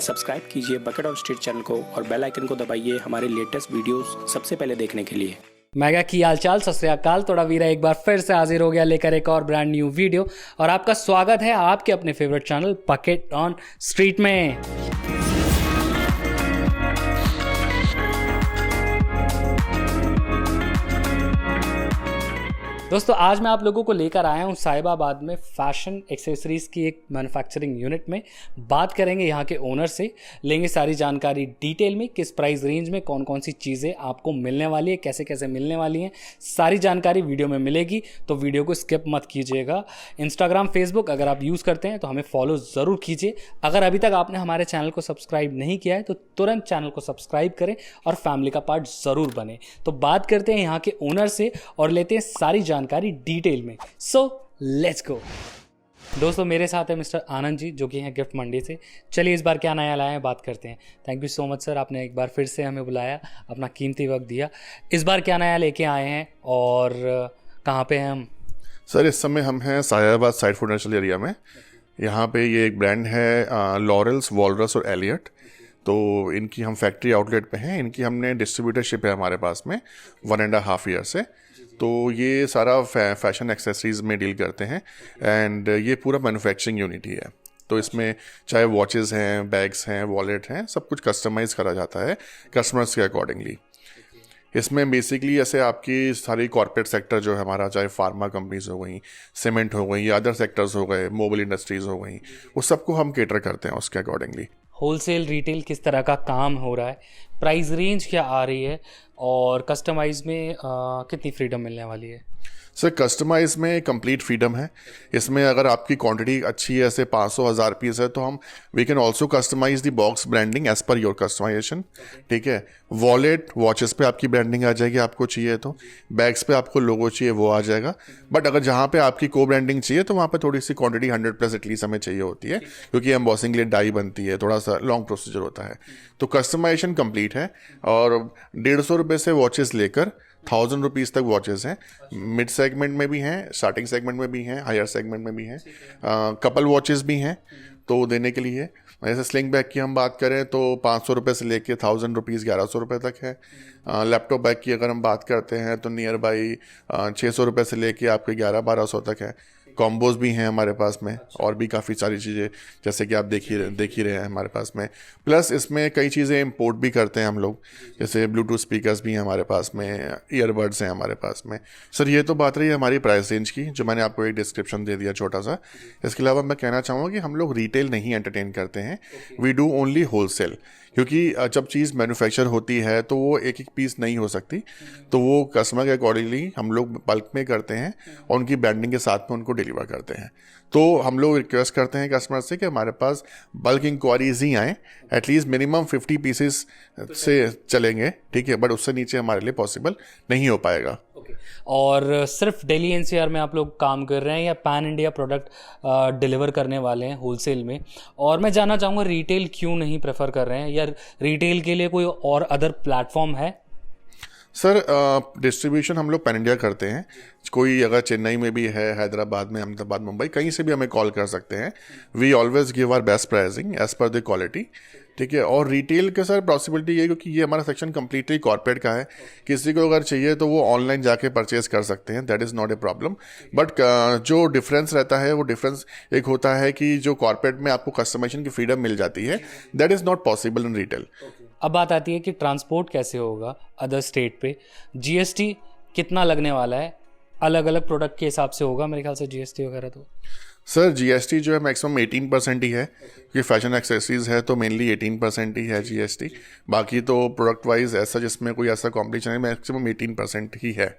Subscribe कीजिए bucket of street channel को और बेल आइकन को दबाइए हमारे लेटेस्ट वीडियोस सबसे पहले देखने के लिए। मेगा की हालचाल सत श्री अकाल। तोड़ा वीरा एक बार फिर से हाजिर हो गया लेकर एक और ब्रांड न्यू वीडियो और आपका स्वागत है आपके अपने favourite channel bucket on street में। दोस्तों आज मैं आप लोगों को लेकर आया हूं साहिबाबाद में फैशन एक्सेसरीज की एक मैन्युफैक्चरिंग यूनिट में। बात करेंगे यहां के ओनर से, लेंगे सारी जानकारी डिटेल में, किस प्राइस रेंज में कौन कौन सी चीज़ें आपको मिलने वाली है, कैसे कैसे मिलने वाली हैं, सारी जानकारी वीडियो में मिलेगी। तो वीडियो को स्किप मत कीजिएगा। इंस्टाग्राम फेसबुक अगर आप यूज़ करते हैं तो हमें फॉलो ज़रूर कीजिए। अगर अभी तक आपने हमारे चैनल को सब्सक्राइब नहीं किया है तो तुरंत चैनल को सब्सक्राइब करें और फैमिली का पार्ट ज़रूर बने। तो बात करते हैं यहाँ के ओनर से और लेते हैं सारी जानकारी डिटेल में। So let's go. दोस्तों मेरे साथ है मिस्टर आनंद जी जो कि हैं गिफ्ट मंडी से। चलिए इस बार क्या नया लाए हैं बात करते हैं। Thank you so much sir, आपने एक बार फिर से हमें बुलाया, अपना कीमती वक्त दिया। इस बार क्या नया लेके आए हैं और कहाँ पे हैं हम? सर इस समय हम हैं साहिबाबाद साइड फाइनेंशियल एरिया में। यहाँ पे ये एक ब्रांड है लॉरेल्स, वॉलरस और एलियट। तो इनकी हम फैक्ट्री आउटलेट पे हैं। इनकी हमने डिस्ट्रीब्यूटरशिप है हमारे पास में 1.5 ईयर से। तो ये सारा फैशन एक्सेसरीज में डील करते हैं एंड ये पूरा मैन्युफैक्चरिंग यूनिट ही है। तो इसमें चाहे वॉचेस हैं, बैग्स हैं, वॉलेट हैं, सब कुछ कस्टमाइज़ करा जाता है कस्टमर्स के अकॉर्डिंगली। इसमें बेसिकली ऐसे आपकी सारी कॉर्पोरेट सेक्टर जो है हमारा, चाहे फार्मा कंपनीज हो गई, सीमेंट हो गई या अदर सेक्टर्स हो गए, मोबाइल इंडस्ट्रीज़ हो गई, वो सबको हम केटर करते हैं उसके अकॉर्डिंगली। होलसेल रिटेल किस तरह का काम हो रहा है, प्राइस रेंज क्या आ रही है और कस्टमाइज में कितनी फ्रीडम मिलने वाली है? सर कस्टमाइज में कंप्लीट फ्रीडम है। इसमें अगर आपकी क्वांटिटी अच्छी है, ऐसे 500-1000 पीस है, तो हम we can also customise the box branding as per your customisation. ठीक है, वॉलेट वॉचेस पे आपकी ब्रांडिंग आ जाएगी, आपको चाहिए तो बैग्स पे आपको लोगो चाहिए वो आ जाएगा। बट अगर जहाँ पे आपकी को ब्रांडिंग चाहिए तो वहाँ पे थोड़ी सी क्वांटिटी 100+ एटलीस्ट हमें चाहिए होती है, क्योंकि एम्बॉसिंग के लिए डाई बनती है, थोड़ा सा लॉन्ग प्रोसीजर होता है। तो कस्टमाइजेशन कंप्लीट है और 150 रुपये से वॉचेस लेकर 1000 रुपीज़ तक वॉचेस हैं। मिड सेगमेंट में भी हैं, स्टार्टिंग सेगमेंट में भी हैं, हायर सेगमेंट में भी हैं, कपल वॉचेस भी हैं तो देने के लिए। जैसे स्लिंग बैग की हम बात करें तो 500 रुपये से लेके 1000 रुपीज़ 1100 रुपये तक है। लैपटॉप बैग की अगर हम बात करते हैं तो नियर बाई 600 रुपये से लेके आपके 1100-1200 तक है। कॉम्बोज भी हैं हमारे पास में और भी काफ़ी सारी चीज़ें जैसे कि आप देख ही रहे हैं हमारे पास में। प्लस इसमें कई चीज़ें इंपोर्ट भी करते हैं हम लोग, जैसे ब्लूटूथ स्पीकर्स भी हैं हमारे पास में, ईयरबड्स हैं हमारे पास में। सर ये तो बात रही है हमारी प्राइस रेंज की, जो मैंने आपको एक डिस्क्रिप्शन दे दिया छोटा सा। इसके अलावा मैं कहना चाहूँगा कि हम लोग रिटेल नहीं एंटरटेन करते हैं, वी डू ओनली होलसेल। क्योंकि जब चीज़ मैन्युफैक्चर होती है तो वो एक एक पीस नहीं हो सकती, तो वो कस्टमर के अकॉर्डिंगली हम लोग बल्क में करते हैं और उनकी ब्रांडिंग के साथ में उनको डिलीवर करते हैं। तो हम लोग रिक्वेस्ट करते हैं कस्टमर से कि हमारे पास बल्क इंक्वायरीज ही आएँ, एटलीस्ट मिनिमम 50 पीसेस से चलेंगे, ठीक है, बट उससे नीचे हमारे लिए पॉसिबल नहीं हो पाएगा। और सिर्फ दिल्ली एनसीआर में आप लोग काम कर रहे हैं या पैन इंडिया प्रोडक्ट डिलीवर करने वाले हैं होलसेल में? और मैं जानना चाहूँगा रिटेल क्यों नहीं प्रेफर कर रहे हैं, या रिटेल के लिए कोई और अदर प्लेटफॉर्म है? सर डिस्ट्रीब्यूशन हम लोग पैन इंडिया करते हैं। कोई अगर चेन्नई में भी है, हैदराबाद में, अहमदाबाद, मुंबई, कहीं से भी हमें कॉल कर सकते हैं। We always give our best pricing as per the quality, ठीक है। और रिटेल के सर पॉसिबिलिटी ये, क्योंकि ये हमारा सेक्शन कम्प्लीटली कॉर्पोरेट का है, किसी को अगर चाहिए तो वो ऑनलाइन जाके परचेज कर सकते हैं, that is not a problem. But जो डिफरेंस रहता है वो डिफरेंस एक होता है कि जो कॉर्पोरेट में आपको कस्टमाइजेशन की फ्रीडम मिल जाती है, that is not possible in retail. अब बात आती है कि ट्रांसपोर्ट कैसे होगा अदर स्टेट पे, जीएसटी कितना लगने वाला है? अलग अलग प्रोडक्ट के हिसाब से होगा मेरे ख्याल से जीएसटी वगैरह। तो सर जीएसटी जो है मैक्सिमम 18% ही है, क्योंकि फैशन एक्सेसरीज है तो मेनली 18% ही है जीएसटी। बाकी तो प्रोडक्ट वाइज ऐसा जिसमें कोई ऐसा कॉम्पिटिशन है, मैक्सिमम 18% ही है।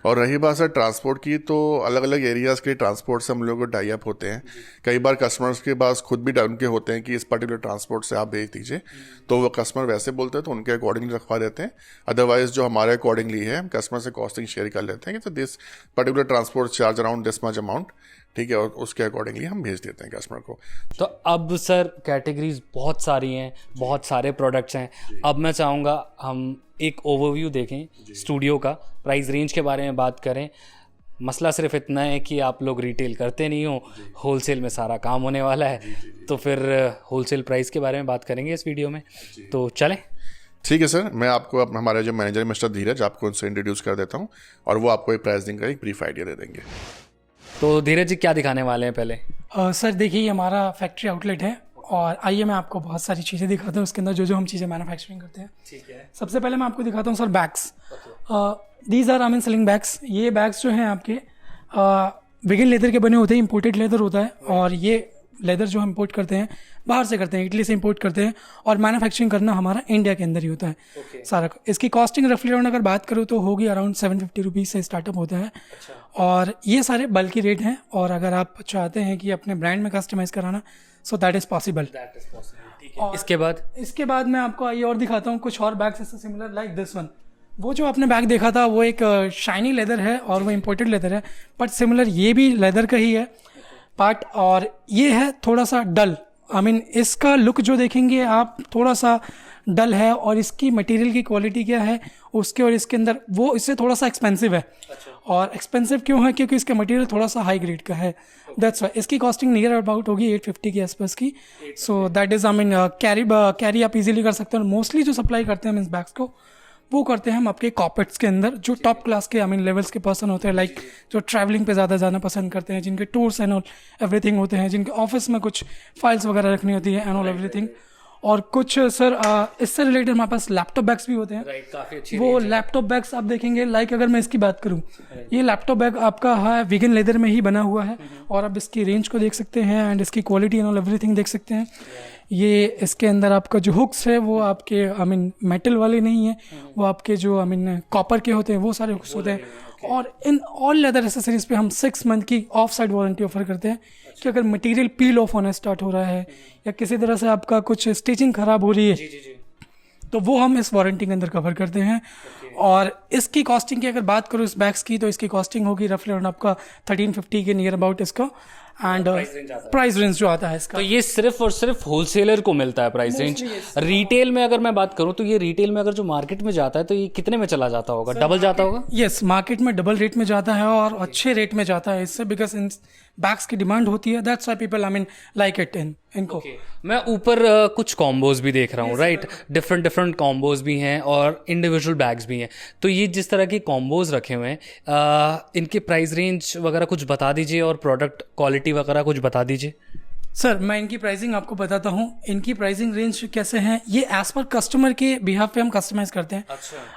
और रही बात सर ट्रांसपोर्ट की, तो अलग अलग एरियाज़ के ट्रांसपोर्ट से हम लोग को टाई अप होते हैं। कई बार कस्टमर्स के पास खुद भी उनके होते हैं कि इस पर्टिकुलर ट्रांसपोर्ट से आप भेज दीजिए, तो वो कस्टमर वैसे बोलते हैं तो उनके अकॉर्डिंगली रखवा देते हैं। अदरवाइज जो हमारे अकॉर्डिंगली है हम कस्टमर से कॉस्टिंग शेयर कर लेते हैं कि तो this particular transport charge around this much amount, ठीक है, और उसके अकॉर्डिंगली हम भेज देते हैं कस्टमर को। तो अब सर कैटेगरीज बहुत सारी हैं, बहुत सारे प्रोडक्ट्स हैं। अब मैं चाहूँगा हम एक ओवरव्यू देखें स्टूडियो का, प्राइस रेंज के बारे में बात करें। मसला सिर्फ इतना है कि आप लोग रिटेल करते नहीं हो, होलसेल में सारा काम होने वाला है। तो फिर होलसेल प्राइस के बारे में बात करेंगे इस वीडियो में, तो चलें। ठीक है सर, मैं आपको हमारे जो मैनेजर मिस्टर धीरज आपको उनसे इंट्रोड्यूस कर देता हूँ और वो आपको एक प्राइसिंग का एक ब्रीफ आइडिया दे देंगे। तो धीरज जी क्या दिखाने वाले हैं पहले? सर देखिए, ये हमारा फैक्ट्री आउटलेट है और आइए मैं आपको बहुत सारी चीज़ें दिखाता हूँ उसके अंदर जो हम चीज़ें मैन्युफैक्चरिंग करते हैं। ठीक है। सबसे पहले मैं आपको दिखाता हूँ sir bags. These are I mean selling bags. ये बैग्स जो हैं आपके विगन लेदर के बने होते हैं, इंपोर्टेड लेदर होता है। और ये लेदर जो हम इंपोर्ट करते हैं बाहर से करते हैं, इटली से इंपोर्ट करते हैं और मैन्युफैक्चरिंग करना हमारा इंडिया के अंदर ही होता है सारा। इसकी कॉस्टिंग रफली अराउंड अगर बात करूँ तो होगी अराउंड 750 रुपीज़ से स्टार्टअप होता है। और ये सारे बल्कि रेट हैं और अगर आप चाहते हैं कि अपने ब्रांड में कस्टमाइज़ कराना, सो दैट इज़ पॉसिबल। इसके बाद मैं आपको आइए और दिखाता हूँ कुछ और बैग्स इससे सिमिलर लाइक दिस वन। वो जो आपने बैग देखा था वो एक शाइनी लेदर है और वो इम्पोर्टेड लेदर है, बट सिमिलर ये भी लेदर का ही है पार्ट। और ये है थोड़ा सा डल, आई मीन इसका लुक जो देखेंगे आप थोड़ा सा डल है। और इसकी मटेरियल की क्वालिटी क्या है उसके और इसके अंदर, वो इससे थोड़ा सा एक्सपेंसिव है। और एक्सपेंसिव क्यों है? क्योंकि इसका मटेरियल थोड़ा सा हाई ग्रेड का है, दैट्स वाई। इसकी कॉस्टिंग नियर अबाउट होगी 850 के आसपास की। सो that is I mean carry आप इजीली कर सकते हैं। मोस्टली जो सप्लाई करते हैं मीन्स बैग्स को वो करते हैं हम आपके कॉर्पोरेट्स के अंदर, जो टॉप क्लास के आई मीन लेवल्स के पर्सन होते हैं, लाइक जो ट्रैवलिंग पे ज़्यादा जाना पसंद करते हैं, जिनके टूर्स एंड ऑल एवरीथिंग होते हैं, जिनके ऑफिस में कुछ फाइल्स वगैरह रखनी होती है एंड ऑल एवरीथिंग। और कुछ सर इससे रिलेटेड हमारे पास लैपटॉप बैग्स भी होते हैं। काफ़ी अच्छी वो लैपटॉप बैग्स आप देखेंगे, लाइक अगर मैं इसकी बात करूँ, ये लैपटॉप बैग आपका है विगन लेदर में ही बना हुआ है। और आप इसकी रेंज को देख सकते हैं एंड इसकी क्वालिटी एंड ऑल एवरीथिंग देख सकते हैं। ये इसके अंदर आपका जो हुक्स है वो आपके आई मीन मेटल वाले नहीं है, वो आपके जो आई मीन कॉपर के होते हैं, वो सारे हुक्स होते हैं। और इन ऑल लेदर एसेसरीज पे हम 6 मंथ की ऑफ साइड वारंटी ऑफर करते हैं कि अगर मटेरियल पील ऑफ होना स्टार्ट हो रहा है या किसी तरह से आपका कुछ स्टिचिंग खराब हो रही है, तो वो हम इस वारंटी के अंदर कवर करते हैं। और इसकी कॉस्टिंग की अगर बात करूँ इस बैग्स की, तो इसकी कॉस्टिंग होगी रफली अराउंड आपका 1350 के नियर अबाउट इसका। एंड प्राइस रेंज जो आता है इसका, तो ये सिर्फ और सिर्फ होलसेलर को मिलता है प्राइस रेंज। रिटेल में अगर मैं बात करूं तो ये रिटेल में अगर जो मार्केट में जाता है तो ये कितने में चला जाता होगा? डबल जाता होगा? यस, मार्केट में डबल रेट में जाता है और अच्छे रेट में जाता है इससे, बिकॉज इन बैग्स की डिमांड होती है। That's why people I mean like it इनको। मैं ऊपर कुछ कॉम्बोज भी देख रहा हूँ, राइट? डिफरेंट कॉम्बोज भी हैं और इंडिविजुअल बैग्स भी हैं। तो ये जिस तरह के कॉम्बोज रखे हुए हैं, इनके प्राइस रेंज वगैरह कुछ बता दीजिए और प्रोडक्ट क्वालिटी वगैरह कुछ बता दीजिए। सर मैं इनकी प्राइसिंग आपको बताता हूँ। इनकी प्राइसिंग रेंज कैसे हैं, ये एज पर कस्टमर के बिहाफ पे हम कस्टमाइज करते हैं।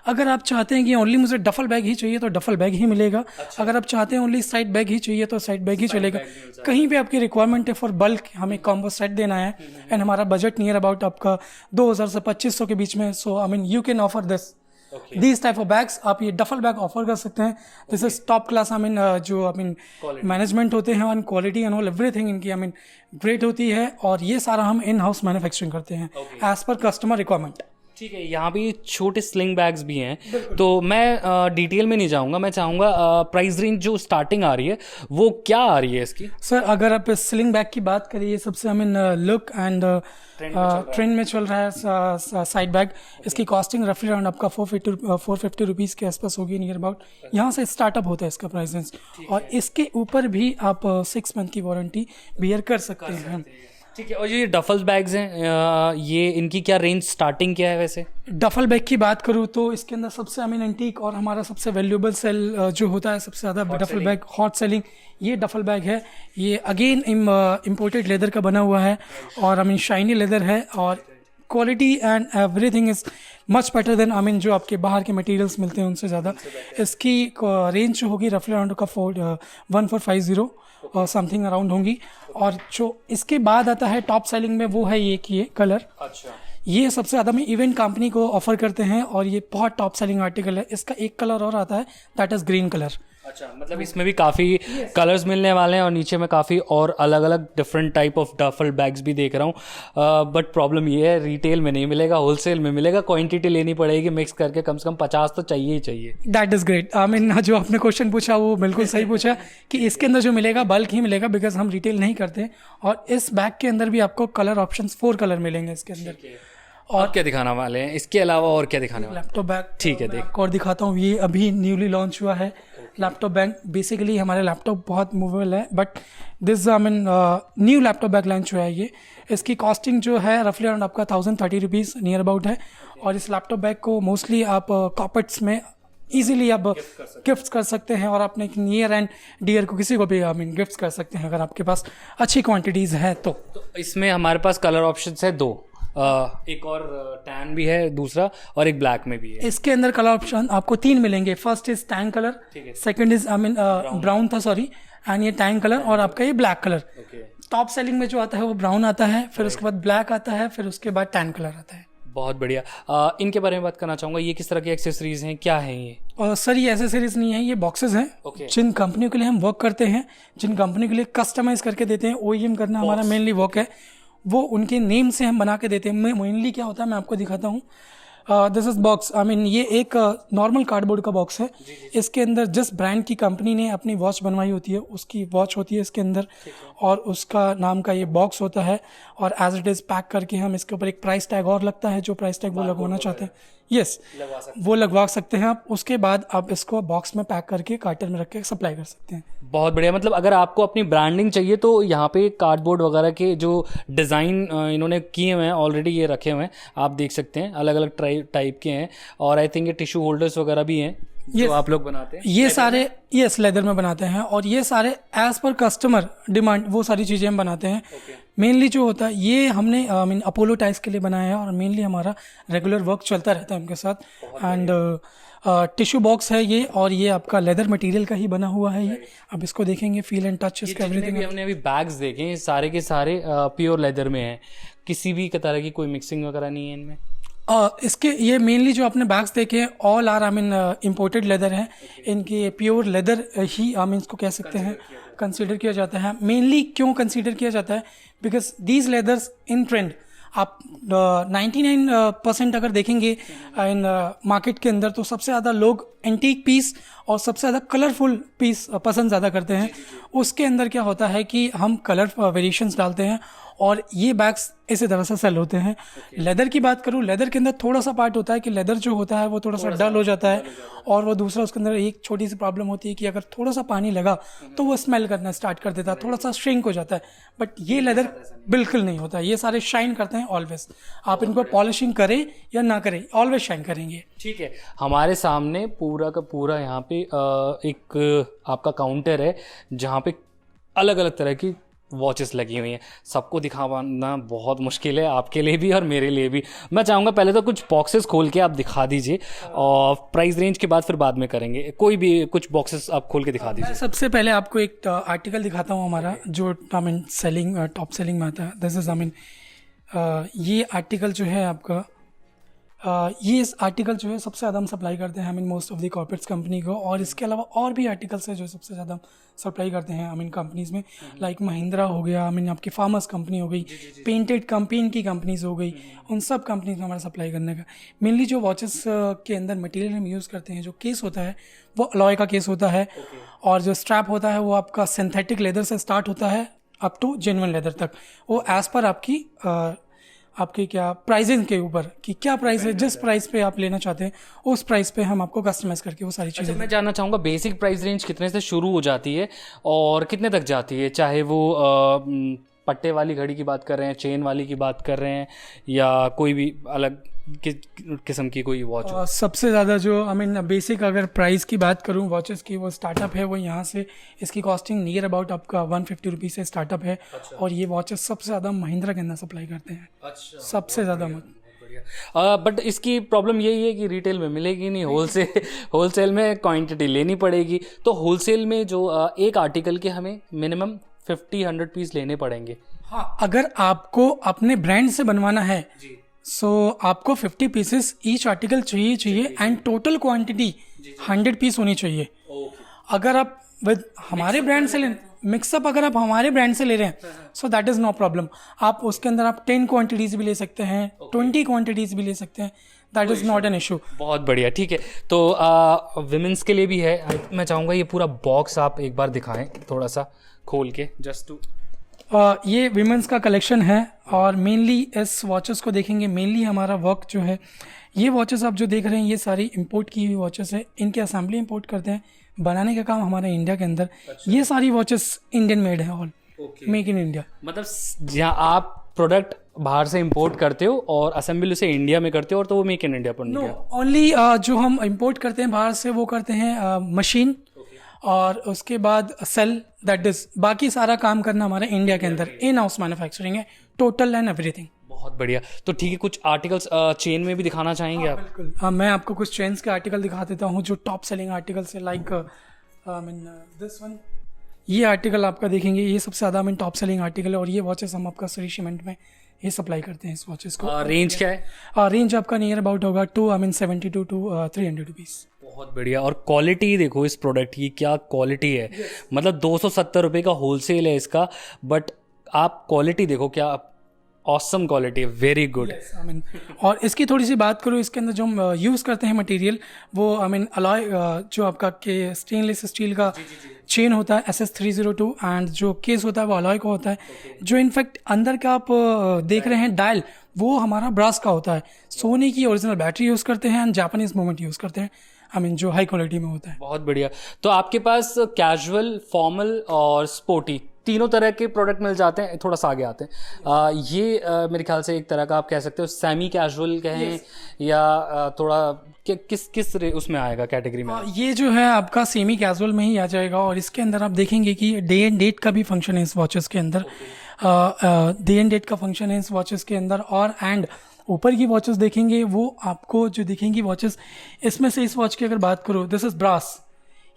अगर आप चाहते हैं कि ओनली मुझे डफल बैग ही चाहिए तो डफल बैग ही मिलेगा। अगर आप चाहते हैं ओनली साइड बैग ही चाहिए तो साइड बैग ही चलेगा। कहीं भी आपकी रिक्वायरमेंट है फॉर बल्क, हमें कॉम्बो सेट देना है एंड हमारा बजट नियर अबाउट आपका 2000 से 2500 के बीच में, so I mean you can offer this these type of bags. आप ये डफल बैग ऑफर कर सकते हैं। This is top class, I mean जो आई मीन मैनेजमेंट होते हैं and quality and all everything इनकी आई मीन ग्रेट होती है। और ये सारा हम इन हाउस मैन्युफैक्चरिंग करते हैं एज पर कस्टमर रिक्वायरमेंट। ठीक है, यहाँ भी छोटे स्लिंग बैग्स भी हैं, तो मैं डिटेल में नहीं जाऊँगा। मैं चाहूँगा प्राइस रेंज जो स्टार्टिंग आ रही है वो क्या आ रही है इसकी? सर अगर आप स्लिंग बैग की बात करिए, सबसे I mean look and trend में चल रहा है साइड बैग। इसकी कॉस्टिंग रफली अराउंड आपका 450 रुपीज़ के आसपास होगी नियर अबाउट। यहाँ से स्टार्टअप होता है इसका प्राइस रेंज। और इसके ऊपर भी आप 6 मंथ की वारंटी बियर कर सकते हैं। ठीक है। और ये डफल बैग्स हैं, ये इनकी क्या रेंज स्टार्टिंग क्या है वैसे? डफल बैग की बात करूँ तो इसके अंदर सबसे आई मीन एंटीक और हमारा सबसे वैल्यूएबल सेल जो होता है सबसे ज़्यादा डफल बैग, हॉट सेलिंग, ये डफल बैग है। ये अगेन इम्पोर्टेड लेदर का बना हुआ है और आई मीन शाइनी लेदर है और quality and everything is much better than I mean जो आपके बाहर के मटेरियल्स मिलते हैं उनसे ज़्यादा। इसकी रेंज जो होगी रफली अराउंड का 1450 और समथिंग अराउंड होंगी। और जो इसके बाद आता है टॉप सेलिंग में, वो है ये कि ये कलर। अच्छा, ये सबसे ज़्यादा हम इवेंट कंपनी को ऑफर करते हैं और ये बहुत टॉप सेलिंग आर्टिकल है। इसका एक कलर और आता है, दैट इज़ ग्रीन कलर। अच्छा, मतलब इसमें भी काफ़ी कलर्स मिलने वाले हैं और नीचे में काफ़ी और अलग अलग different type of duffel bags भी देख रहा हूँ। बट प्रॉब्लम ये है, रिटेल में नहीं मिलेगा, होलसेल में मिलेगा। क्वांटिटी लेनी पड़ेगी मिक्स करके, कम से कम 50 तो चाहिए ही चाहिए। That is great. I mean जो आपने क्वेश्चन पूछा वो बिल्कुल सही पूछा कि इसके अंदर जो मिलेगा बल्क ही मिलेगा, बिकॉज हम रिटेल नहीं करते। और इस बैग के अंदर भी आपको कलर ऑप्शन 4 कलर मिलेंगे इसके अंदर। और क्या दिखाना वाले हैं इसके अलावा? और क्या दिखाने वाले? Laptop bag. ठीक है, देख और दिखाता हूँ। ये अभी न्यूली लॉन्च हुआ है लैपटॉप बैग बेसिकली हमारे लैपटॉप बहुत मूवेबल है, but this I mean new laptop bag launch हुआ है ये। इसकी कॉस्टिंग जो है रफली अराउंड आपका 1030 रुपीज़ नियर अबाउट है। और इस लैपटॉप बैग को मोस्टली आप कॉर्पोरेट्स में इजीली आप गिफ्ट कर सकते हैं और अपने नियर एंड डियर को किसी को भी आई मीन गिफ्ट कर सकते हैं अगर आपके पास अच्छी क्वांटिटीज़ है तो। इसमें हमारे पास कलर ऑप्शंस है दो, एक और टैन भी है दूसरा, और एक ब्लैक में भी है। इसके अंदर कलर ऑप्शन आपको 3 मिलेंगे। First is tan colour, second is I mean brown था सॉरी, एंड ये टैन कलर, और आपका ये ब्लैक कलर। टॉप सेलिंग में जो आता है वो ब्राउन आता है, फिर उसके बाद ब्लैक आता है, फिर उसके बाद टैन कलर आता है। बहुत बढ़िया। इनके बारे में बात करना चाहूँगा, ये किस तरह की एक्सेसरीज हैं, क्या हैं ये? सर ये एसेसरीज नहीं है, ये बॉक्सेस हैं। जिन कंपनियों के लिए हम वर्क करते हैं, जिन कंपनी के लिए कस्टमाइज करके देते हैं, OEM करना हमारा मेनली वर्क है, वो उनके नेम से हम बना के देते हैं। मेनली क्या होता है मैं आपको दिखाता हूँ। This is box, I mean ये एक नॉर्मल कार्डबोर्ड का बॉक्स है। इसके अंदर जिस ब्रांड की कंपनी ने अपनी वॉच बनवाई होती है उसकी वॉच होती है इसके अंदर, और उसका नाम का ये बॉक्स होता है, और एज इट इज़ पैक करके हम इसके ऊपर एक प्राइस टैग और लगता है, जो प्राइस टैग वो लगवाना चाहते हैं यस वो लगवा सकते हैं आप। उसके बाद आप इसको बॉक्स में पैक करके कार्टन में रख के सप्लाई कर सकते हैं। बहुत बढ़िया। मतलब अगर आपको अपनी ब्रांडिंग चाहिए तो यहाँ पे कार्डबोर्ड वगैरह के जो डिज़ाइन इन्होंने किए हुए हैं ऑलरेडी, ये रखे हुए हैं, आप देख सकते हैं, अलग अलग टाइप के हैं। और आई थिंक ये टिश्यू होल्डर्स वगैरह भी हैं जो आप लोग बनाते हैं। ये सारे यस लेदर में बनाते हैं, और ये सारे एज पर कस्टमर डिमांड वो सारी चीज़ें हम बनाते हैं। मेनली जो होता है ये हमने आई मीन अपोलो टाइल्स के लिए बनाया है, और मेनली हमारा रेगुलर वर्क चलता रहता है उनके साथ। एंड टिश्यू बॉक्स है ये, और ये आपका लेदर मटेरियल का ही बना हुआ है ये। अब इसको देखेंगे, फील एंड टच इसका एवरीथिंग। हमने अभी बैग्स देखे हैं, सारे के सारे प्योर लेदर में हैं, किसी भी तरह की कोई मिक्सिंग वगैरह नहीं है इनमें। इसके ये मेनली जो आपने बैग्स देखे हैं all are I mean imported leather हैं। इनके pure leather he I mean इसको कह सकते हैं, कंसीडर किया जाता है। मेनली क्यों कंसीडर किया जाता है, because these leathers in trend. आप 99% अगर देखेंगे इन मार्केट के अंदर, तो सबसे ज़्यादा लोग एंटीक पीस और सबसे ज़्यादा कलरफुल पीस पसंद ज़्यादा करते हैं। उसके अंदर क्या होता है कि हम कलर वेरिएशंस डालते हैं, और ये बैग्स इसी तरह से सेल होते हैं। लेदर की बात करूँ, लेदर के अंदर थोड़ा सा पार्ट होता है कि लेदर जो होता है वो थोड़ा सा डल हो जाता है, और वो दूसरा उसके अंदर एक छोटी सी प्रॉब्लम होती है कि अगर थोड़ा सा पानी लगा तो वो स्मेल करना स्टार्ट कर देता है, थोड़ा सा श्रिंक हो जाता है। बट ये लेदर बिल्कुल नहीं होता, ये सारे शाइन करते हैं ऑलवेज। आप इनको पॉलिशिंग करें या ना करें, ऑलवेज शाइन करेंगे। ठीक है, हमारे सामने पूरा का पूरा यहाँ पे एक आपका काउंटर है जहाँ पे अलग अलग तरह की वॉचेस लगी हुई हैं। सबको दिखाना बहुत मुश्किल है, आपके लिए भी और मेरे लिए भी। मैं चाहूँगा पहले तो कुछ बॉक्सेस खोल के आप दिखा दीजिए, और प्राइस रेंज के बाद फिर बाद में करेंगे। कोई भी कुछ बॉक्सेस आप खोल के दिखा दीजिए। सबसे पहले आपको एक आर्टिकल दिखाता हूँ हमारा, जो I mean selling top selling में आता है। दिस इज आई मीन ये आर्टिकल जो है आपका, ये इस आर्टिकल जो है सबसे ज़्यादा हम सप्लाई करते हैं I mean most of the corporates company को। और इसके अलावा और भी आर्टिकल्स है जो सबसे ज़्यादा सप्लाई करते हैं आई मीन कंपनीज़ में, लाइक महिंद्रा हो गया, आई मीन आपकी फार्मर्स कंपनी हो गई, पेंटेड कंपेन की कंपनीज हो गई, उन सब कंपनीज में हमारा सप्लाई करने का। मेनली जो वॉचेस के अंदर मटेरियल हम यूज़ करते हैं, जो केस होता है वो अलॉय का केस होता है, और जो स्ट्रैप होता है वो आपका सिंथेटिक लेदर से स्टार्ट होता है अप टू जेन्युइन लेदर तक। वो एज़ पर आपकी क्या प्राइसिंग के ऊपर कि क्या प्राइस है, जिस प्राइस पे आप लेना चाहते हैं उस प्राइस पे हम आपको कस्टमाइज करके वो सारी चीज़ें। अच्छा, मैं जानना चाहूँगा बेसिक प्राइस रेंज कितने से शुरू हो जाती है और कितने तक जाती है, चाहे वो पट्टे वाली घड़ी की बात कर रहे हैं, चेन वाली की बात कर रहे हैं, या कोई भी अलग किस्म की कोई वॉच? सबसे ज़्यादा जो आई मीन बेसिक अगर प्राइस की बात करूँ वॉचेस की, वो स्टार्टअप है वो यहाँ से, इसकी कॉस्टिंग नियर अबाउट आपका 150 रुपीज़ से स्टार्टअप है। अच्छा। और ये वॉचेस सबसे ज़्यादा महिंद्रा के अंदर सप्लाई करते हैं। अच्छा, सबसे ज़्यादा बट इसकी प्रॉब्लम यही है कि रिटेल में मिलेगी नहीं, होलसेल में क्वांटिटी लेनी पड़ेगी। तो होलसेल में जो एक आर्टिकल के हमें मिनिमम 50-100 पीस लेने पड़ेंगे। हाँ, अगर आपको अपने ब्रांड से बनवाना है सो आपको 50 पीसेस ईच आर्टिकल चाहिए एंड टोटल क्वांटिटी 100 पीस होनी चाहिए। अगर आप विद हमारे ब्रांड से मिक्सअप अगर आप हमारे ब्रांड से ले रहे हैं so that is no problem. आप उसके अंदर आप 10 क्वांटिटीज़ भी ले सकते हैं, 20 क्वांटिटीज़ भी ले सकते हैं, that is not an issue. बहुत बढ़िया, ठीक है। तो विमेंस के लिए भी है। मैं चाहूँगा ये पूरा बॉक्स आप एक बार दिखाएं थोड़ा सा खोल के, जस्ट टू। ये विमेंस का कलेक्शन है, और मेनली इस वॉचेस को देखेंगे, मेनली हमारा वर्क जो है, ये वॉचेस आप जो देख रहे हैं ये सारी इंपोर्ट की हुई वॉचेस है। इनके असेंबली इंपोर्ट करते हैं, बनाने का काम हमारा इंडिया के अंदर। ये सारी वॉचेस इंडियन मेड है, ऑल मेक इन इंडिया। मतलब जहाँ आप प्रोडक्ट बाहर से इंपोर्ट करते हो और असेंबली उसे इंडिया में करते हो, और तो वो मेक इन इंडिया पर नहीं है। ओनली जो हम इंपोर्ट करते हैं बाहर से वो करते हैं मशीन, और उसके बाद सेल, दैट इज, बाकी सारा काम करना हमारे इंडिया के अंदर इन हाउस मैन्युफैक्चरिंग है, टोटल एंड एवरीथिंग। बहुत बढ़िया। तो ठीक है, कुछ आर्टिकल्स चेन में भी दिखाना चाहेंगे आप? बिल्कुल। मैं आपको कुछ चेन्स के आर्टिकल दिखा देता हूँ जो टॉप सेलिंग आर्टिकल्स है, लाइक दिस वन। ये आर्टिकल आपका देखेंगे, ये सबसे ज़्यादा टॉप सेलिंग आर्टिकल है, और ये वॉचेस हम आपका श्री सीमेंट में ये सप्लाई करते हैं इस वॉचेस को। रेंज क्या है? रेंज आपका नियर अबाउट होगा 72 to 300 रुपीज़। बहुत बढ़िया। और क्वालिटी देखो इस प्रोडक्ट की, क्या क्वालिटी है। मतलब 270 रुपये का होलसेल है इसका, बट आप क्वालिटी देखो, क्या ऑसम क्वालिटी है, वेरी गुड। और इसकी थोड़ी सी बात करूँ, इसके अंदर जो हम यूज़ करते हैं मटेरियल, वो अलॉय, जो आपका के स्टेनलेस स्टील का चेन होता है SS302, एंड जो केस होता है वो अलॉय का होता है। जो इनफैक्ट अंदर का आप देख रहे हैं डायल, वो हमारा ब्रास का होता है। सोनी की ओरिजिनल बैटरी यूज़ करते हैं एंड जापानीज मूवमेंट यूज़ करते हैं, जो हाई क्वालिटी में होता है। बहुत बढ़िया। तो आपके पास कैजुअल, फॉर्मल और स्पोर्टी तीनों तरह के प्रोडक्ट मिल जाते हैं। थोड़ा सा आगे आते हैं। ये मेरे ख्याल से एक तरह का आप कह सकते हो सेमी कैजुअल कहें, या थोड़ा किस उसमें आएगा कैटेगरी में? ये जो है आपका सेमी कैजुअल में ही आ जाएगा, और इसके अंदर आप देखेंगे कि डे एंड डेट का भी फंक्शन है इस वॉचेस के अंदर। डे एंड डेट का फंक्शन है इस वॉचेस के अंदर, और एंड ऊपर की वॉचेस देखेंगे, वो आपको जो दिखेंगी वॉचेस, इसमें से इस वॉच की अगर बात करूँ, दिस इज ब्रास।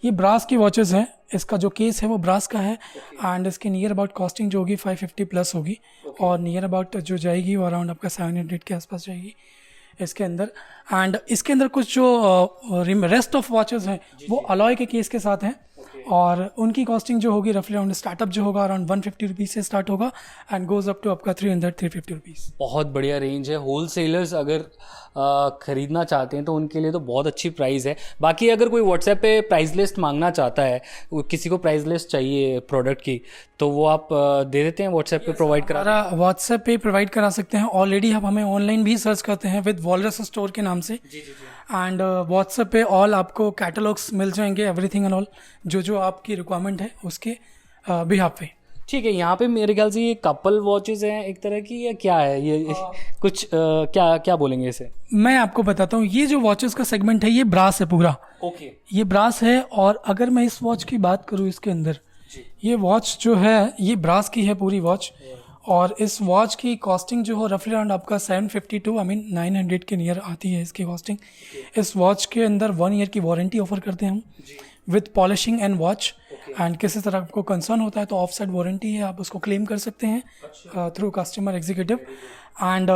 ये ब्रास की वॉचेस हैं, इसका जो केस है वो ब्रास का है, एंड इसकी नियर अबाउट कॉस्टिंग जो होगी 550 प्लस होगी, और नियर अबाउट जो जाएगी वो अराउंड आपका 700 के आसपास जाएगी इसके अंदर। एंड इसके अंदर कुछ जो रेस्ट ऑफ वॉचेस हैं वो अलॉय के केस के साथ हैं, और उनकी कॉस्टिंग जो होगी रफली अराउंड, स्टार्टअप जो होगा अराउंड 150 रुपीज़ से स्टार्ट होगा एंड गोज अप टू आपका 300-350 रुपीज़। बहुत बढ़िया रेंज है। होलसेलर्स अगर ख़रीदना चाहते हैं तो उनके लिए तो बहुत अच्छी प्राइस है। बाकी अगर कोई व्हाट्सएप पे प्राइस लिस्ट मांगना चाहता है, किसी को प्राइस लिस्ट चाहिए प्रोडक्ट की, तो वो आप दे देते हैं व्हाट्सएप पे, प्रोवाइड करा? व्हाट्सएप पे प्रोवाइड करा सकते हैं। ऑलरेडी आप हमें ऑनलाइन भी सर्च करते हैं विद वॉलरस स्टोर के नाम से, एंड व्हाट्सएप पे ऑल आपको कैटलॉग्स मिल जाएंगे, एवरीथिंग एंड ऑल, जो आपकी रिक्वायरमेंट है उसके बिहाफ पे। ठीक है। यहाँ पे मेरे ख्याल से ये कपल वॉचेस हैं एक तरह की, या क्या है ये? कुछ क्या बोलेंगे इसे? मैं आपको बताता हूँ, ये जो वॉचेस का सेगमेंट है ये ब्रास है पूरा। ओके। ये ब्रास है, और अगर मैं इस वॉच की बात करूँ, इसके अंदर ये वॉच जो है ये ब्रास की है पूरी वॉच, और इस वॉच की कॉस्टिंग जो हो रफली अराउंड आपका 750 to 900 के नियर आती है इसकी कॉस्टिंग। इस वॉच के अंदर 1 ईयर की वारंटी ऑफर करते हैं हम with polishing and watch, and किसी तरह आपको कंसर्न होता है तो ऑफ साइड वारंटी है, आप उसको क्लेम कर सकते हैं थ्रू कस्टमर एग्जीक्यूटिव। एंड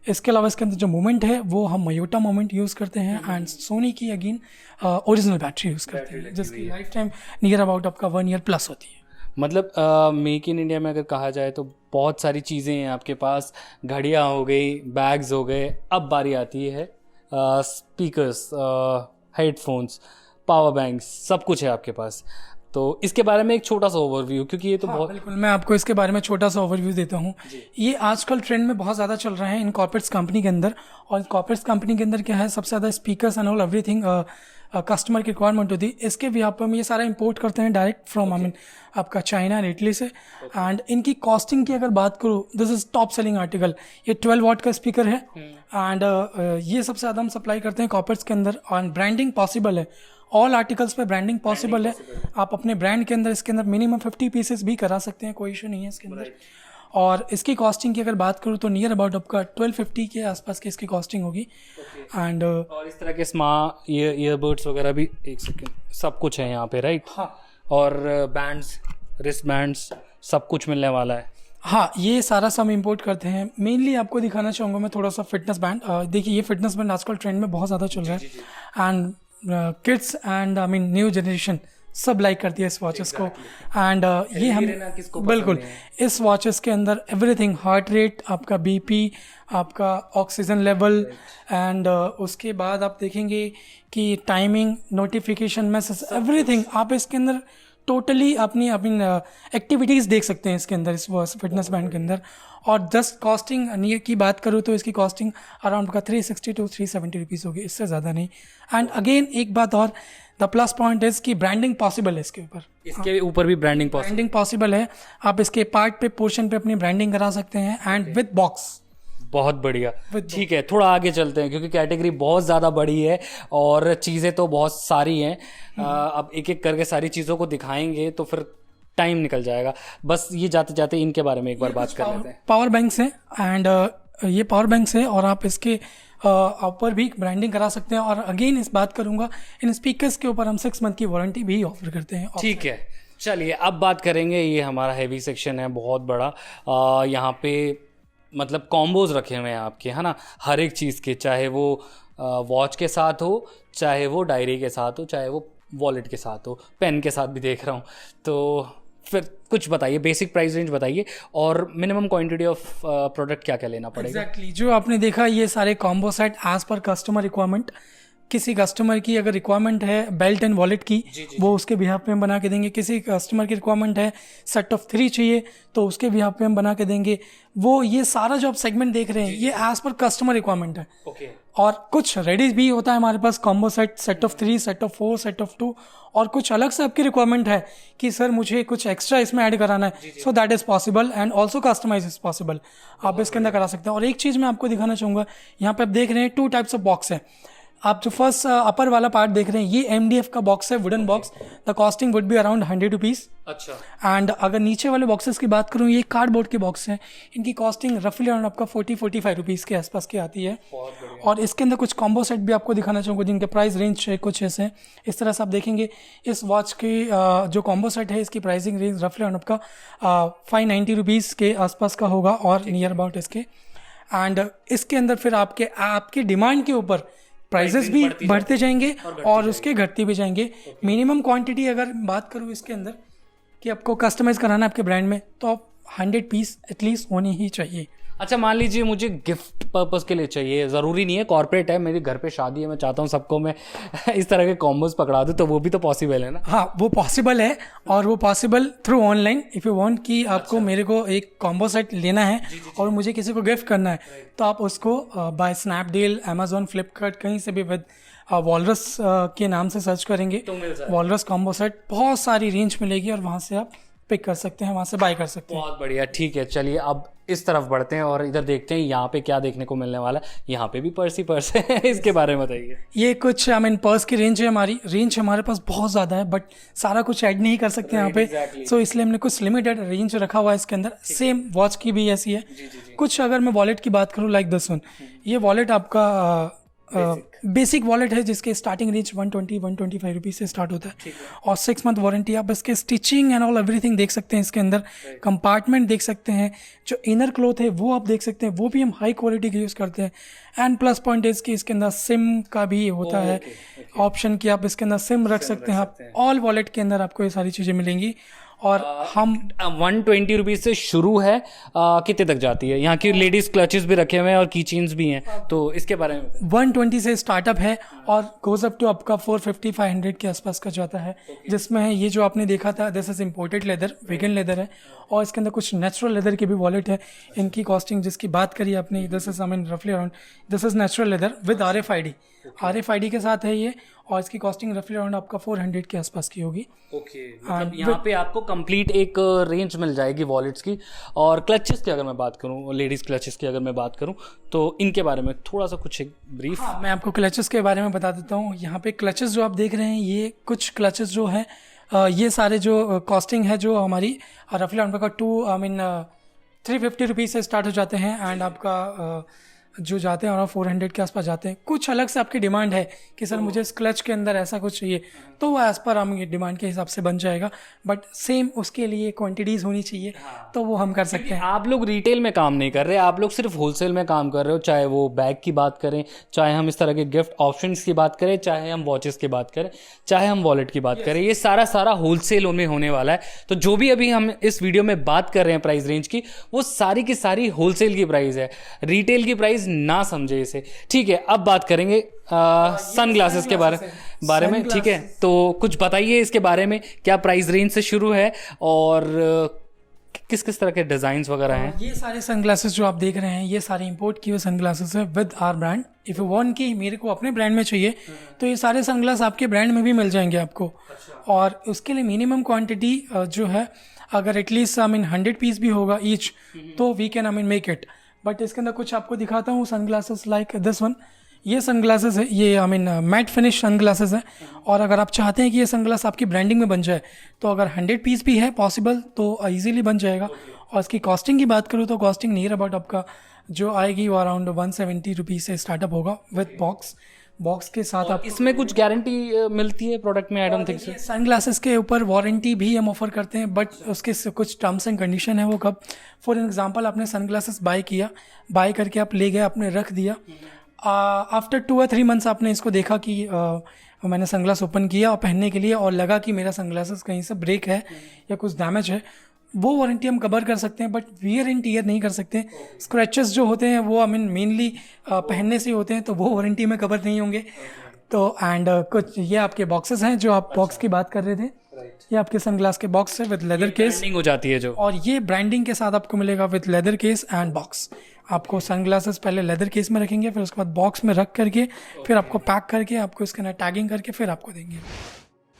इसके अलावा इसके अंदर जो मूवमेंट है वो हम मयोटा मूवमेंट यूज़ करते हैं, एंड सोनी की अगेन ओरिजिनल बैटरी यूज़ करते हैं, जिसकी लाइफ टाइम नियर अबाउट आपका 1 ईयर प्लस होती है। मतलब मेक इन इंडिया में अगर कहा जाए तो बहुत सारी चीज़ें हैं आपके पास। घड़ियाँ हो गई, बैग्स हो गए, अब बारी आती है स्पीकर्स, हेडफोन्स, पावर बैंक्स, सब कुछ है आपके पास। तो इसके बारे में एक छोटा सा ओवरव्यू, क्योंकि ये तो बहुत। बिल्कुल, मैं आपको इसके बारे में छोटा सा ओवरव्यू देता हूँ। ये आजकल ट्रेंड में बहुत ज़्यादा चल रहा है इन कॉर्पोरेट्स कंपनी के अंदर, और कॉर्पोरेट्स कंपनी के अंदर क्या है, सबसे ज़्यादा speakers and all everything customer की रिक्वायरमेंट होती है। इसके भी आप हम ये सारा इंपोर्ट करते हैं डायरेक्ट फ्रॉम आपका चाइना एंड इटली से, एंड इनकी कॉस्टिंग की अगर बात करूँ, this is top selling article. ये 12 वॉट का स्पीकर है, एंड ये सबसे ज़्यादा हम सप्लाई करते हैं कॉर्पोरेट्स के अंदर, और ब्रांडिंग पॉसिबल है, ऑल आर्टिकल्स पे ब्रांडिंग पॉसिबल है। आप अपने ब्रांड के अंदर इसके अंदर मिनिमम 50 पीसेस भी करा सकते हैं, कोई इशू नहीं है इसके अंदर। और इसकी कॉस्टिंग की अगर बात करूँ तो नियर अबाउट आपका 1250 के आसपास की इसकी कॉस्टिंग होगी। एंड और इस तरह के स्मार्ट ईयरबड्स वगैरह भी, एक सेकेंड, सब कुछ है यहाँ पे, राइट? हाँ, और बैंड्स, रिस्ट बैंड्स, सब कुछ मिलने वाला है। हाँ, ये सारा सब इंपोर्ट करते हैं। मेनली आपको दिखाना चाहूँगा मैं थोड़ा सा फिटनेस बैंड। देखिए, ये फिटनेस बैंड आजकल ट्रेंड में बहुत ज़्यादा चल रहा है, and kids and new generation सब लाइक करती है इस वॉचेस को। एंड ये हम बिल्कुल इस वॉचेस के अंदर एवरीथिंग, हार्ट रेट, आपका बीपी, आपका ऑक्सीजन लेवल, एंड उसके बाद आप देखेंगे कि टाइमिंग, नोटिफिकेशन, मैसेज, एवरीथिंग आप इसके अंदर टोटली अपनी एक्टिविटीज़ देख सकते हैं इसके अंदर, इस फिटनेस बैंड के अंदर। और जस्ट कॉस्टिंग नियर की बात करूँ तो इसकी कॉस्टिंग अराउंड का 360 to 370 रुपीज़ होगी, इससे ज़्यादा नहीं। एंड अगेन एक बात और, द प्लस पॉइंट इज कि ब्रांडिंग पॉसिबल है इसके ऊपर भी ब्रांडिंग पॉसिबल है। आप इसके पार्ट पे पोर्शन पे अपनी ब्रांडिंग करा सकते हैं एंड विद बॉक्स। बहुत बढ़िया, ठीक है, थोड़ा आगे चलते हैं क्योंकि कैटेगरी बहुत ज़्यादा बड़ी है और चीज़ें तो बहुत सारी हैं। अब एक एक करके सारी चीज़ों को दिखाएंगे तो फिर टाइम निकल जाएगा। बस ये जाते जाते इनके बारे में एक बार बात कर लेते हैं। पावर बैंक्स हैं एंड ये पावर बैंक्स है और आप इसके ऊपर भी ब्रांडिंग करा सकते हैं। और अगेन इस बात करूंगा, इन स्पीकर्स के ऊपर हम 6 मंथ की वारंटी भी ऑफर करते हैं। ठीक है, चलिए अब बात करेंगे। ये हमारा हैवी सेक्शन है बहुत बड़ा। यहाँ पे मतलब कॉम्बोज रखे हुए हैं आपके, है ना, हर एक चीज़ के, चाहे वो वॉच के साथ हो, चाहे वो डायरी के साथ हो, चाहे वो वॉलेट के साथ हो, पेन के साथ भी देख रहा हूँ। तो फिर कुछ बताइए, बेसिक प्राइस रेंज बताइए और मिनिमम क्वांटिटी ऑफ प्रोडक्ट क्या क्या लेना पड़ेगा। एग्जैक्टली जो आपने देखा ये सारे combo set as per customer requirement. किसी कस्टमर की अगर रिक्वायरमेंट है बेल्ट एंड वॉलेट की, वो उसके बिहाफ पे हम बना के देंगे। किसी कस्टमर की रिक्वायरमेंट है सेट ऑफ 3 चाहिए तो उसके बिहाफ पे हम बना के देंगे। वो ये सारा जो आप सेगमेंट देख रहे हैं ये एज पर कस्टमर रिक्वायरमेंट है। और कुछ रेडी भी होता है हमारे पास combo set, set of 3, set of 4, set of 2। और कुछ अलग से आपकी रिक्वायरमेंट है कि सर मुझे कुछ एक्स्ट्रा इसमें ऐड कराना है, so that is possible and also customise is possible. आप इसके अंदर करा सकते हैं। और एक चीज़ मैं आपको दिखाना चाहूँगा, यहाँ पे आप देख रहे हैं 2 टाइप्स ऑफ बॉक्स है। आप जो फर्स्ट अपर वाला पार्ट देख रहे हैं ये MDF का बॉक्स है, wooden box. The costing would be around 100 rupees. अच्छा। एंड अगर नीचे वाले बॉक्सेस की बात करूँ, ये कार्डबोर्ड के बॉक्स हैं, इनकी कॉस्टिंग रफली अराउंड आपका 40-45 रुपीज़ के आसपास की आती है। और इसके अंदर कुछ कॉम्बो सेट भी आपको दिखाना चाहूँगा जिनके प्राइस रेंज कुछ ऐसे इस तरह से आप देखेंगे। इस वॉच की जो कॉम्बो सेट है इसकी प्राइसिंग रेंज रफली अराउंड आपका 590 रुपीज़ के आसपास का होगा और नियर अबाउट इसके। एंड इसके अंदर फिर आपके डिमांड के ऊपर प्राइजेस भी बढ़ते जाएंगे और उसके घटते भी जाएंगे। मिनिमम क्वांटिटी अगर बात करूँ इसके अंदर कि आपको कस्टमाइज कराना है आपके ब्रांड में, तो आप 100 पीस एटलीस्ट होनी ही चाहिए। अच्छा, मान लीजिए मुझे गिफ्ट पर्पस के लिए चाहिए, ज़रूरी नहीं है कॉर्पोरेट है, मेरे घर पे शादी है, मैं चाहता हूँ सबको मैं इस तरह के कॉम्बोज पकड़ा दूँ, तो वो भी तो पॉसिबल है ना। हाँ, वो पॉसिबल है और वो possible through online. If you want कि आपको मेरे को एक कॉम्बो सेट लेना है और मुझे किसी को गिफ्ट करना है, तो आप उसको बाय स्नैपडील, अमेजोन, फ्लिपकार्ट कहीं से भी विद वॉलरस के नाम से सर्च करेंगे, वॉलरस कॉम्बो सेट, बहुत सारी रेंज मिलेगी और वहाँ से आप पिक कर सकते हैं, वहाँ से बाय कर सकते हैं। बहुत बढ़िया, ठीक है, चलिए अब इस तरफ बढ़ते हैं और इधर देखते हैं यहाँ पे क्या देखने को मिलने वाला है। यहाँ पे भी पर्स ही पर्स है इसके बारे में बताइए। ये कुछ पर्स की रेंज है। हमारे पास बहुत ज़्यादा है बट सारा कुछ ऐड नहीं कर सकते यहाँ पे, सो इसलिए हमने कुछ लिमिटेड रेंज रखा हुआ है इसके अंदर। सेम वॉच की भी ऐसी है। कुछ अगर मैं वॉलेट की बात करूँ लाइक दिस वन, ये वॉलेट आपका बेसिक वॉलेट है जिसके स्टार्टिंग रेंज 120-125 रुपीज़ से स्टार्ट होता है और 6 मंथ वारंटी। आप इसके स्टिचिंग एंड ऑल एवरीथिंग देख सकते हैं, इसके अंदर कंपार्टमेंट देख सकते हैं, जो इनर क्लॉथ है वो आप देख सकते हैं, वो भी हम हाई क्वालिटी का यूज़ करते हैं। एंड प्लस पॉइंट इज कि इसके अंदर सिम का भी होता है ऑप्शन कि आप इसके अंदर सिम रख सकते हैं। आप ऑल वॉलेट के अंदर आपको ये सारी चीज़ें मिलेंगी। और हम 120 रुपीज़ से शुरू है, कितने तक जाती है? यहाँ की लेडीज क्लचेस भी रखे हुए हैं और की चेन्स भी हैं, तो इसके बारे में 120 से स्टार्टअप है और गोज अप टू आपका 450-500 के आसपास का जाता है। जिसमें है ये जो आपने देखा था, this is imported leather, vegan leather है और इसके अंदर कुछ नेचुरल लेदर के भी वॉलेट है। इनकी कॉस्टिंग जिसकी बात करी आपने, दिस इज रफली around, this is natural lather with RFID के साथ है ये और इसकी कॉस्टिंग रफली अराउंड आपका 400 के आसपास की होगी। मतलब यहाँ पे आपको कंप्लीट एक रेंज मिल जाएगी वॉलेट्स की। और क्लचेस की अगर मैं बात करूँ, लेडीज़ क्लचेस की अगर मैं बात करूँ, तो इनके बारे में थोड़ा सा कुछ एक ब्रीफ। मैं आपको क्लचेस के बारे में बता देता हूँ। यहाँ पे क्लचेस जो आप देख रहे हैं, ये कुछ क्लचेस जो है ये सारे जो कॉस्टिंग है जो हमारी रफली अराउंड का 350 रुपीज़ से स्टार्ट हो जाते हैं एंड आपका जो जाते हैं और 400 के आसपास जाते हैं। कुछ अलग से आपकी डिमांड है कि सर मुझे इस क्लच के अंदर ऐसा कुछ चाहिए, तो वो एज़ पर हम डिमांड के हिसाब से बन जाएगा, बट सेम उसके लिए क्वांटिटीज़ होनी चाहिए, तो वो हम कर सकते हैं। आप लोग रिटेल में काम नहीं कर रहे, आप लोग सिर्फ होलसेल में काम कर रहे हो, चाहे वो बैग की बात करें, चाहे हम इस तरह के गिफ्ट ऑप्शंस की बात करें, चाहे हम वॉचेस की बात करें, चाहे हम वॉलेट की बात करें, ये सारा होलसेल में होने वाला है। तो जो भी अभी हम इस वीडियो में बात कर रहे हैं प्राइस रेंज की, वो सारी की सारी होलसेल की प्राइस है, रिटेल की प्राइस ना समझे इसे। ठीक है, अब बात करेंगे सन ग्लासेस के बारे में। ठीक है, तो कुछ बताइए इसके बारे में, क्या प्राइस रेंज से शुरू है और किस किस तरह के डिज़ाइंस वगैरह हैं? ये सारे सनग्लासेस जो आप देख रहे हैं ये सारे इंपोर्ट किए हुए सनग्लासेस है with our brand. If you want कि मेरे को अपने ब्रांड में चाहिए तो ये सारे सनग्लास आपके ब्रांड में भी मिल जाएंगे आपको। और उसके लिए मिनिमम क्वांटिटी जो है अगर एटलीस्ट 100 पीस भी होगा ईच तो we can make it. But इसके अंदर कुछ आपको दिखाता हूँ सनग्लासेस लाइक दिस वन। ये सनग्लासेस है, ये मैट फिनिश सनग्लासेस है। और अगर आप चाहते हैं कि ये सनग्लास आपकी ब्रांडिंग में बन जाए तो अगर 100 पीस भी है पॉसिबल तो इजीली बन जाएगा। और इसकी कॉस्टिंग की बात करूँ तो कॉस्टिंग नियर अबाउट आपका जो आएगी वो अराउंड 170 रुपीज़ से स्टार्टअप होगा विद बॉक्स के साथ। आप इसमें कुछ गारंटी मिलती है प्रोडक्ट में? I don't think so. Sunglasses के ऊपर वारंटी भी हम ऑफर करते हैं बट उसके कुछ टर्म्स एंड कंडीशन है। वो कब, फॉर एग्जांपल आपने सनग्लासेस बाय करके आप ले गए, आपने रख दिया, आफ्टर 2 or 3 मंथ्स आपने इसको देखा कि मैंने सनग्लास ओपन किया और पहनने के लिए और लगा कि मेरा सनग्लासेस कहीं से ब्रेक है या कुछ डैमेज है, वो वारंटी हम कवर कर सकते हैं बट वियर एंड टीयर नहीं कर सकते। स्क्रैचेस जो होते हैं वो मेनली पहनने से होते हैं तो वो वारंटी में कवर नहीं होंगे। तो एंड कुछ ये आपके बॉक्सेस हैं जो आप बॉक्स की बात कर रहे थे, ये आपके सनग्लास के बॉक्स है विद लेदर केस हो जाती है जो, और ये ब्रांडिंग के साथ आपको मिलेगा with leather case and box. आपको सनग्लासेस पहले लेदर केस में रखेंगे, फिर उसके बाद बॉक्स में रख करके फिर आपको पैक करके आपको इसके अंदर टैगिंग करके फिर आपको देंगे।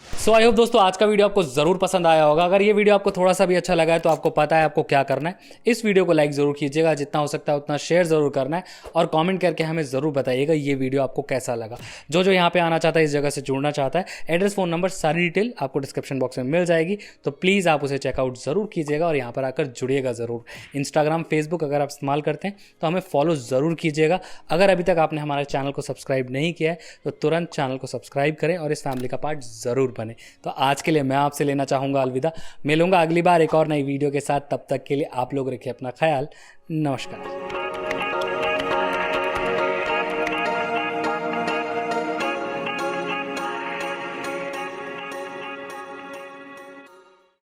सो आई होप दोस्तों आज का वीडियो आपको ज़रूर पसंद आया होगा। अगर ये वीडियो आपको थोड़ा सा भी अच्छा लगा है तो आपको पता है आपको क्या करना है। इस वीडियो को लाइक ज़रूर कीजिएगा, जितना हो सकता है उतना शेयर ज़रूर करना है और कमेंट करके हमें ज़रूर बताइएगा ये वीडियो आपको कैसा लगा। जो यहाँ पे आना चाहता है, इस जगह से जुड़ना चाहता है, एड्रेस, फ़ोन नंबर, सारी डिटेल आपको डिस्क्रिप्शन बॉक्स में मिल जाएगी। तो प्लीज़ आप उसे चेकआउट ज़रूर कीजिएगा और यहाँ पर आकर जुड़िएगा ज़रूर। इंस्टाग्राम, फेसबुक अगर आप इस्तेमाल करते हैं तो हमें फॉलो ज़रूर कीजिएगा। अगर अभी तक आपने हमारे चैनल को सब्सक्राइब नहीं किया है तो तुरंत चैनल को सब्सक्राइब करें और इस फैमिली का पार्ट ज़रूर बने। तो आज के लिए मैं आपसे लेना चाहूँगा अलविदा। मिलूंगा अगली बार एक और नई वीडियो के साथ। तब तक के लिए आप लोग रखिए अपना ख्याल। नमस्कार।